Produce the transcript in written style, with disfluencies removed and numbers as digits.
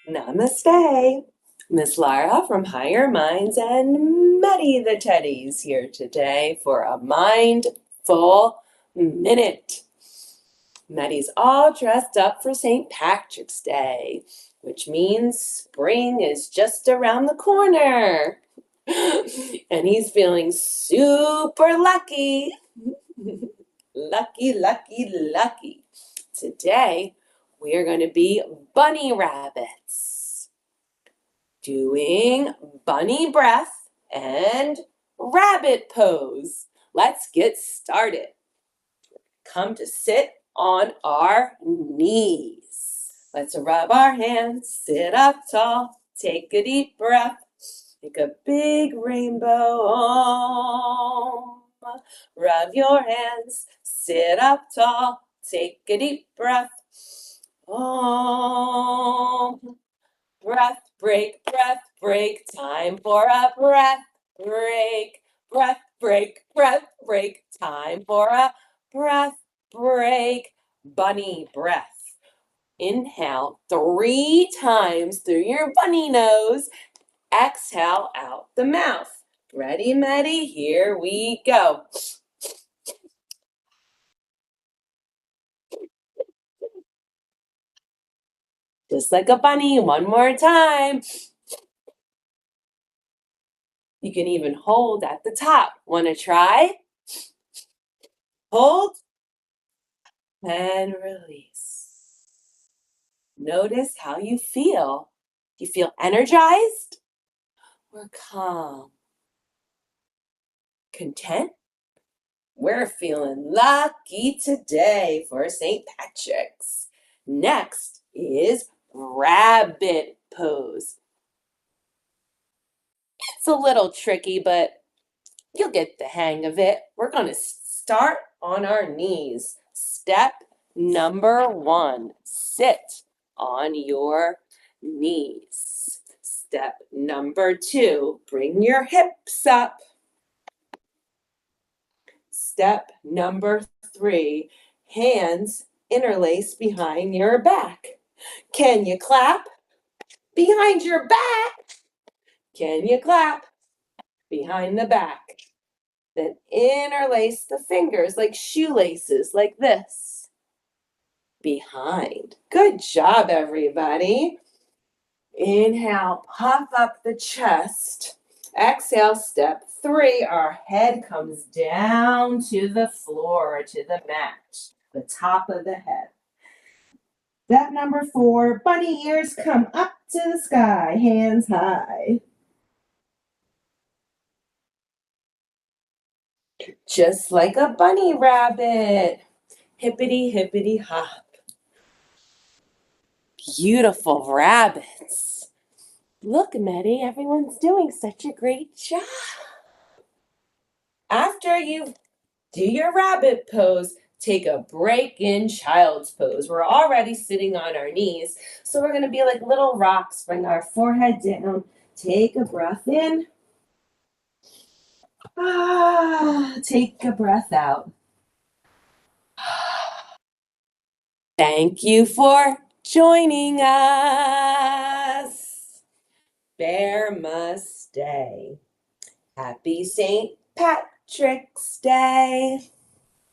Namaste. Miss Lara from Higher Minds and Meddy the Teddy's here today for a mindful minute. Meddy's all dressed up for St. Patrick's Day, which means spring is just around the corner. And he's feeling super lucky. Lucky, lucky, lucky. Today, we are going to be bunny rabbits, doing bunny breath and rabbit pose. Let's get started. Come to sit on our knees. Let's rub our hands, sit up tall, take a deep breath, make a big rainbow. Rub your hands, sit up tall, take a deep breath. Breath break, time for a breath break. Breath break, time for a breath break. Bunny breath. Inhale 3 times through your bunny nose. Exhale out the mouth. Ready, Meddy? Here we go. Just like a bunny, one more time. You can even hold at the top. Want to try? Hold and release. Notice how you feel. You feel energized or calm? Content? We're feeling lucky today for St. Patrick's. Next is rabbit pose. It's a little tricky, but you'll get the hang of it. We're going to start on our knees. Step number 1, sit on your knees. Step number 2, bring your hips up. Step number 3, hands interlace behind your back. Can you clap behind your back? Can you clap behind the back? Then interlace the fingers like shoelaces, like this. Behind. Good job, everybody. Inhale, puff up the chest. Exhale, step 3. Our head comes down to the floor, to the mat, the top of the head. Step number 4, bunny ears come up to the sky, hands high. Just like a bunny rabbit. Hippity, hippity, hop. Beautiful rabbits. Look, Meddy, everyone's doing such a great job. After you do your rabbit pose, take a break in child's pose. We're already sitting on our knees, so we're going to be like little rocks. Bring our forehead down. Take a breath in. Take a breath out. Thank you for joining us. Bear must stay. Happy St. Patrick's Day.